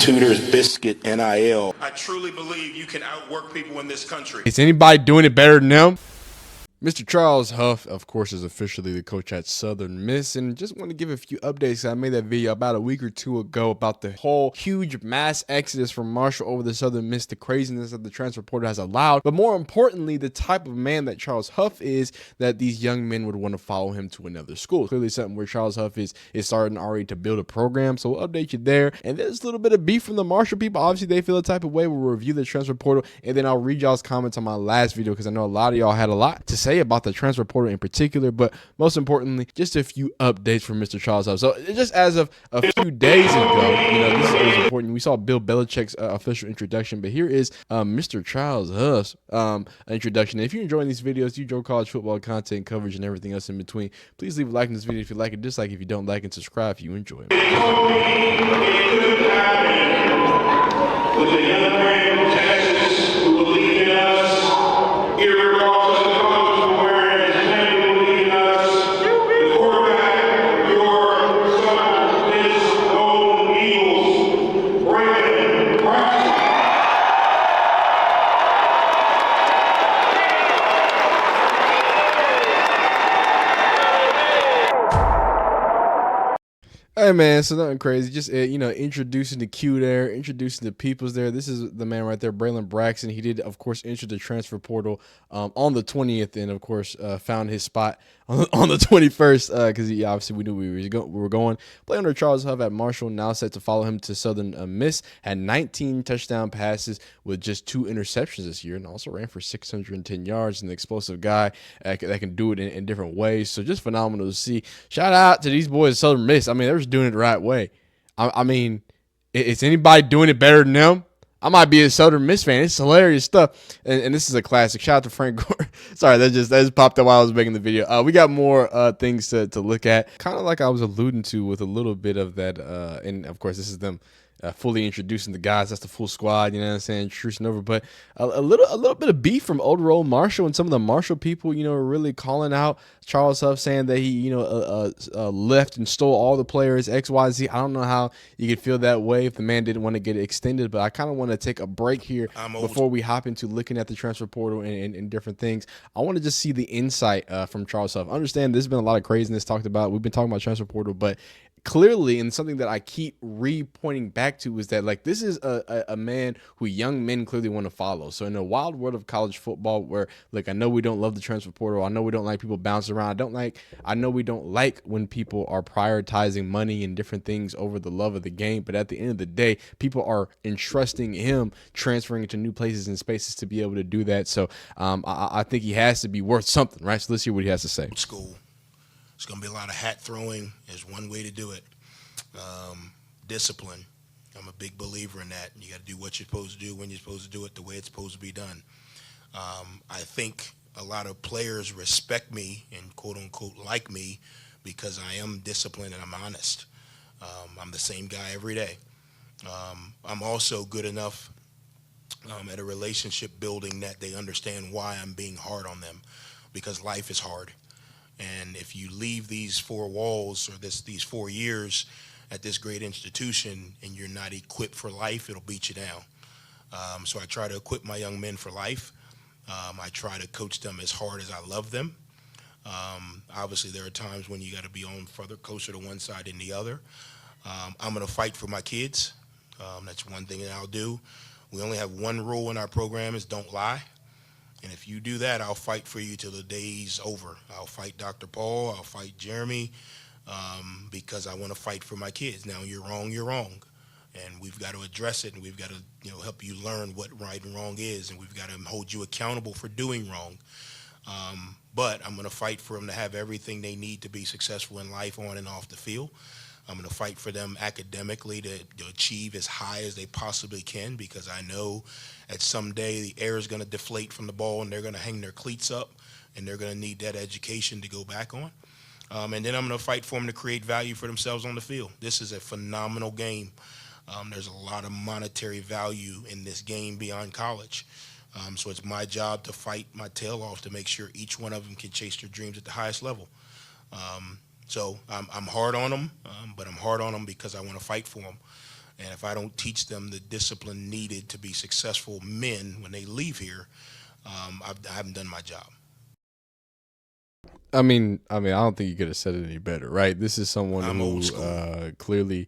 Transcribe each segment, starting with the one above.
Tudor's Biscuit NIL. I truly believe you can outwork people in this country. Is anybody doing it better than them? Mr. Charles Huff, of course, is officially the coach at Southern Miss, and just want to give a few updates. I made that video about a week or two ago about the whole huge mass exodus from Marshall over to Southern Miss, the craziness that the transfer portal has allowed, but more importantly, the type of man that Charles Huff is, that these young men would want to follow him to another school. Clearly something where Charles Huff is starting already to build a program, so we'll update you there. And there's a little bit of beef from the Marshall people. Obviously, they feel the type of way. We'll review the transfer portal, and then I'll read y'all's comments on my last video because I know a lot of y'all had a lot to say about the transfer portal in particular, but most importantly, just a few updates from Mr. Charles Huff. So just as of a few days ago, this is always important. We saw Bill Belichick's official introduction, but here is Mr. Charles Huff's introduction. And if you're enjoying these videos, you enjoy college football content coverage and everything else in between, please leave a like in this video if you like it, dislike if you don't like it, subscribe if you enjoy it. With a young man from Texas who believed in us, irregardless of the colors we're wearing, his family believed in us. The quarterback, your son, is Golden Eagles, Brandon Braxton. Hey man, so nothing crazy. Just introducing the Q there, introducing the peoples there. This is the man right there, Braylon Braxton. He did, of course, enter the transfer portal on the 20th, and of course found his spot on the 21st because he obviously we knew we were going. Play under Charles Huff at Marshall, now set to follow him to Southern Miss. Had 19 touchdown passes with just 2 interceptions this year, and also ran for 610 yards. An explosive guy that can do it in different ways. So just phenomenal to see. Shout out to these boys at Southern Miss. I mean, they're doing it the right way. I mean, is anybody doing it better than them? I might be a Southern Miss fan. It's hilarious stuff. And this is a classic. Shout out to Frank Gore. Sorry, that just popped up while I was making the video. We got more things to look at. Kind of like I was alluding to with a little bit of that. And, of course, this is them fully introducing the guys. That's the full squad, you know what I'm saying, introducing over. But a little bit of beef from Old Roll Marshall, and some of the Marshall people, are really calling out Charles Huff, saying that he, left and stole all the players, XYZ. I don't know how you could feel that way if the man didn't want to get it extended, but I kind of want to take a break here before we hop into looking at the transfer portal and different things. I want to just see the insight from Charles Huff. Understand there's been a lot of craziness talked about. We've been talking about transfer portal, but clearly, and something that I keep pointing back to, is that this is a man who young men clearly want to follow. So in a wild world of college football, where I know we don't love the transfer portal, I know we don't like people bouncing around, I know we don't like when people are prioritizing money and different things over the love of the game. But at the end of the day, people are entrusting him transferring into new places and spaces to be able to do that. So I think he has to be worth something, right? So let's hear what he has to say. School. It's going to be a lot of hat throwing. There's one way to do it. Discipline. I'm a big believer in that. You got to do what you're supposed to do when you're supposed to do it the way it's supposed to be done. I think a lot of players respect me and quote unquote like me because I am disciplined and I'm honest. I'm the same guy every day. I'm also good enough at a relationship building that they understand why I'm being hard on them, because life is hard. And if you leave these 4 walls or these 4 years at this great institution and you're not equipped for life, it'll beat you down. So I try to equip my young men for life. I try to coach them as hard as I love them. Obviously, there are times when you got to be on closer to one side than the other. I'm going to fight for my kids. That's one thing that I'll do. We only have one rule in our program is don't lie. And if you do that, I'll fight for you till the day's over. I'll fight Dr. Paul. I'll fight Jeremy because I want to fight for my kids. Now, you're wrong, you're wrong. And we've got to address it, and we've got to help you learn what right and wrong is, and we've got to hold you accountable for doing wrong. But I'm going to fight for them to have everything they need to be successful in life on and off the field. I'm going to fight for them academically to achieve as high as they possibly can, because I know at some day the air is going to deflate from the ball and they're going to hang their cleats up and they're going to need that education to go back on. And then I'm going to fight for them to create value for themselves on the field. This is a phenomenal game. There's a lot of monetary value in this game beyond college. So it's my job to fight my tail off to make sure each one of them can chase their dreams at the highest level. So I'm hard on them, but I'm hard on them because I want to fight for them. And if I don't teach them the discipline needed to be successful men when they leave here, I haven't done my job. I mean, I don't think you could have said it any better, right? This is someone I'm who old school. clearly,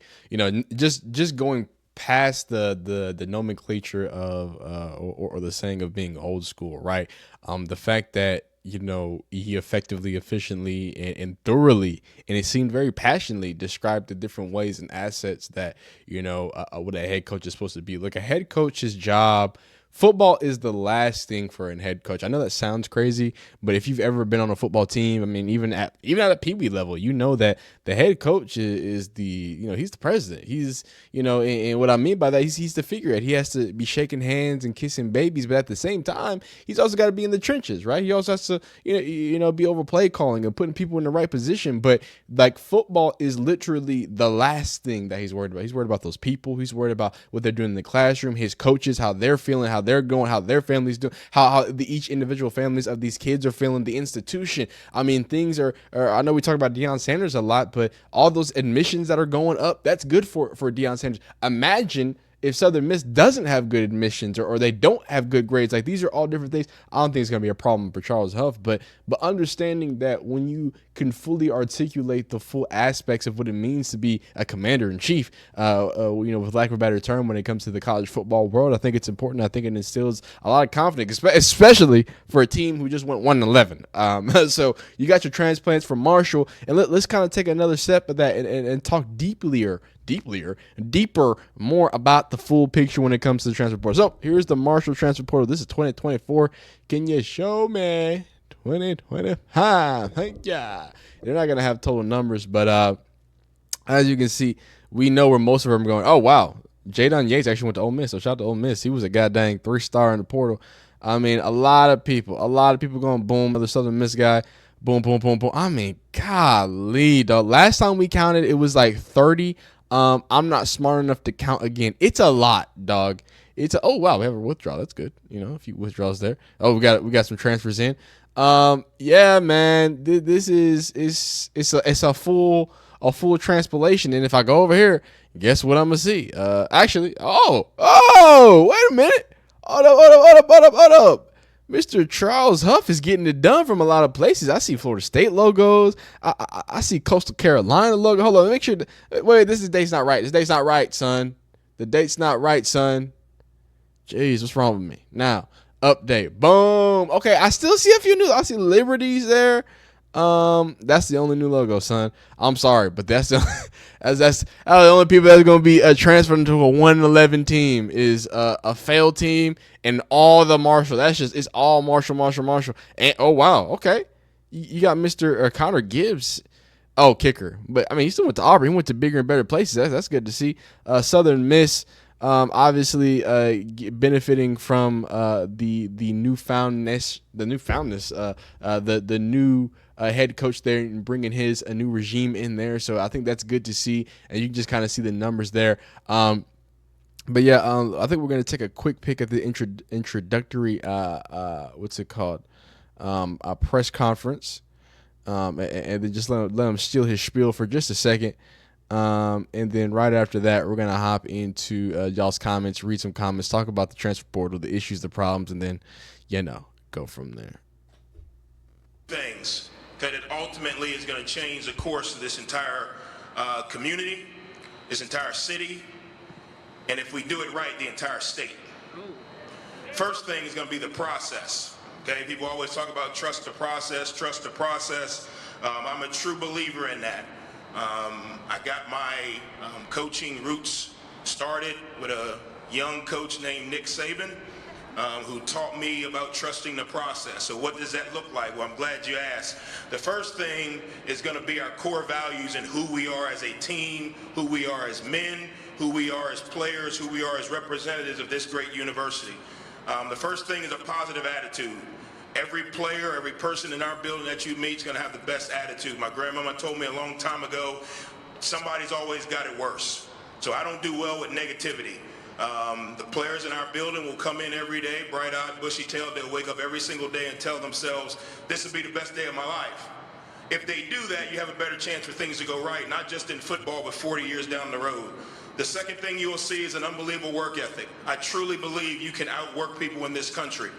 just going past the nomenclature of or the saying of being old school, right? The fact that he effectively, efficiently, and thoroughly, and it seemed very passionately described the different ways and assets that what a head coach is supposed to be. Look, a head coach's job. Football is the last thing for a head coach. I know that sounds crazy, but if you've ever been on a football team, I mean, even at a Pee Wee level, you know that the head coach is he's the president. He's and what I mean by that, he's the figurehead. He has to be shaking hands and kissing babies, but at the same time, he's also got to be in the trenches, right? He also has to be over play calling and putting people in the right position. But like, football is literally the last thing that he's worried about. He's worried about those people. He's worried about what they're doing in the classroom, his coaches, how they're feeling, how they're going, how their families do, how each individual families of these kids are feeling, the institution. I mean, things are I know we talk about Deion Sanders a lot, but all those admissions that are going up, that's good for Deion Sanders. Imagine if Southern Miss doesn't have good admissions or they don't have good grades. Like, these are all different things. I don't think it's going to be a problem for Charles Huff, but understanding that when you can fully articulate the full aspects of what it means to be a commander-in-chief, with lack of a better term, when it comes to the college football world, I think it's important. I think it instills a lot of confidence, especially for a team who just went 1-11. So you got your transplants from Marshall, and let's kind of take another step of that and talk deeper more about the full picture when it comes to the transfer portal. So here's the Marshall transfer portal. This is 2024. Can you show me 2025? Thank ya. They're not gonna have total numbers, but as you can see, we know where most of them are going. Oh wow, Jadon Yates actually went to Ole Miss. So shout out to Ole Miss. He was a goddamn 3-star in the portal. I mean, a lot of people going boom. Another Southern Miss guy. Boom, boom, boom, boom. I mean, golly, dog. Last time we counted, it was like 30. I'm not smart enough to count again. It's a lot, dog. Oh wow, we have a withdrawal. That's good. A few withdrawals there. Oh, we got some transfers in. Yeah, man. This is a full transpilation. And if I go over here, guess what I'm gonna see? Actually, wait a minute. Hold up. Mr. Charles Huff is getting it done from a lot of places. I see Florida State logos. I see Coastal Carolina logo. Hold on, make sure. Wait, this date's not right. This date's not right, son. The date's not right, son. Jeez, what's wrong with me? Now, update. Boom. Okay, I still see a few new. I see Liberties there. That's the only new logo, son. I'm sorry, but that's the only people that's gonna be transferred into a 1-11 team is a failed team and all the Marshall. It's all Marshall. And oh wow, okay, you got Mr. Connor Gibbs. Oh, kicker. But I mean, he still went to Auburn. He went to bigger and better places. That's good to see. Southern Miss. Obviously, benefiting from the newfoundness, the new head coach there, and bringing a new regime in there. So I think that's good to see, and you can just kind of see the numbers there. But yeah, I think we're gonna take a quick pick at the introductory what's it called, a press conference, and then just let him steal his spiel for just a second. And then right after that, we're gonna hop into y'all's comments, read some comments, talk about the transfer portal, the issues, the problems, and then go from there. Things that it ultimately is going to change the course of this entire community, this entire city, and if we do it right, the entire state. First thing is going to be the process. Okay, people always talk about trust the process. I'm a true believer in that. I got my coaching roots started with a young coach named Nick Saban, who taught me about trusting the process. So what does that look like? Well, I'm glad you asked. The first thing is going to be our core values and who we are as a team, who we are as men, who we are as players, who we are as representatives of this great university. The first thing is a positive attitude. Every player, every person in our building that you meet is going to have the best attitude. My grandmama told me a long time ago, somebody's always got it worse. So I don't do well with negativity. The players in our building will come in every day, bright-eyed, bushy-tailed. They'll wake up every single day and tell themselves, this will be the best day of my life. If they do that, you have a better chance for things to go right, not just in football, but 40 years down the road. The second thing you will see is an unbelievable work ethic. I truly believe you can outwork people in this country.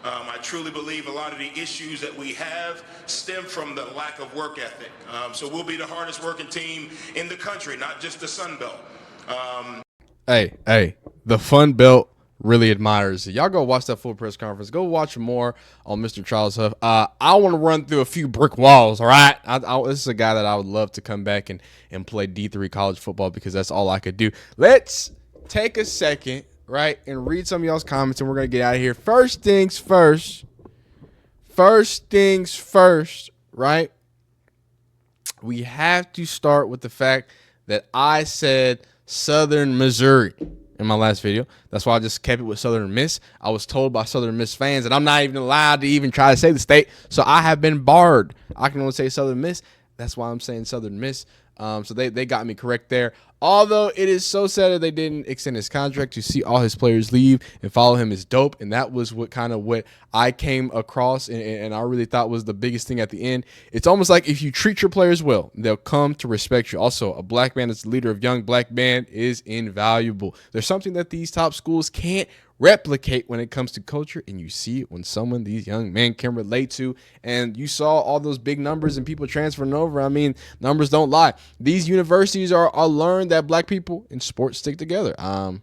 I truly believe a lot of the issues that we have stem from the lack of work ethic. So we'll be the hardest working team in the country, not just the Sun Belt. Hey, the Fun Belt really admires it. Y'all go watch that full press conference. Go watch more on Mr. Charles Huff. I want to run through a few brick walls, all right? This is a guy that I would love to come back and play D3 college football because that's all I could do. Let's take a second, right, and read some of y'all's comments, and we're going to get out of here. First things first, right? We have to start with the fact that I said Southern Missouri in my last video. That's why I just kept it with Southern Miss. I was told by Southern Miss fans that I'm not even allowed to even try to say the state, so I have been barred. I can only say Southern Miss. That's why I'm saying Southern Miss. So they got me correct there. Although it is so sad that they didn't extend his contract, to see all his players leave and follow him is dope. And that was what I came across and I really thought was the biggest thing at the end. It's almost like if you treat your players well, they'll come to respect you. Also, a black man that's the leader of young black men is invaluable. There's something that these top schools can't replicate when it comes to culture, and you see it when someone these young men can relate to. And you saw all those big numbers and people transferring over. I mean, numbers don't lie. These universities are learned that black people in sports stick together. I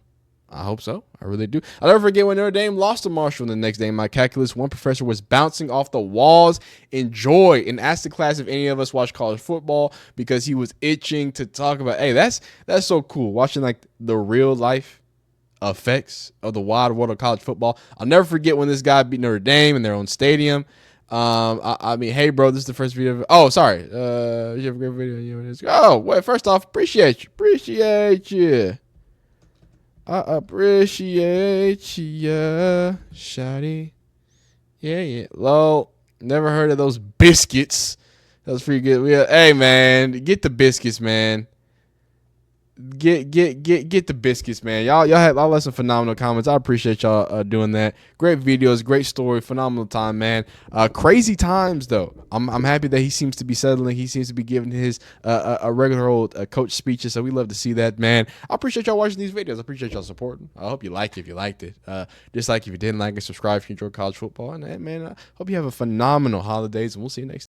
hope so. I really do. I'll never forget when Notre Dame lost to Marshall the next day. In my calculus, one professor was bouncing off the walls in joy and asked the class if any of us watched college football because he was itching to talk about, hey, that's so cool. Watching like the real life effects of the wide world of college football. I'll never forget when this guy beat Notre Dame in their own stadium. I mean, hey, bro, this is the first video. Oh, sorry. You have a great video. Oh, wait, first off, appreciate you. I appreciate you, shawty. Yeah. Lol, never heard of those biscuits. That was pretty good. Hey, man, get the biscuits, man. Get the biscuits, man. Y'all had some phenomenal comments. I appreciate y'all doing that. Great videos, great story, phenomenal time, man. Crazy times though. I'm happy that he seems to be settling. He seems to be giving his a regular old coach speeches. So we love to see that, man. I appreciate y'all watching these videos. I appreciate y'all supporting. I hope you liked it if you liked it. Dislike if you didn't like it. Subscribe if you enjoy college football. And man, I hope you have a phenomenal holidays, and we'll see you next time.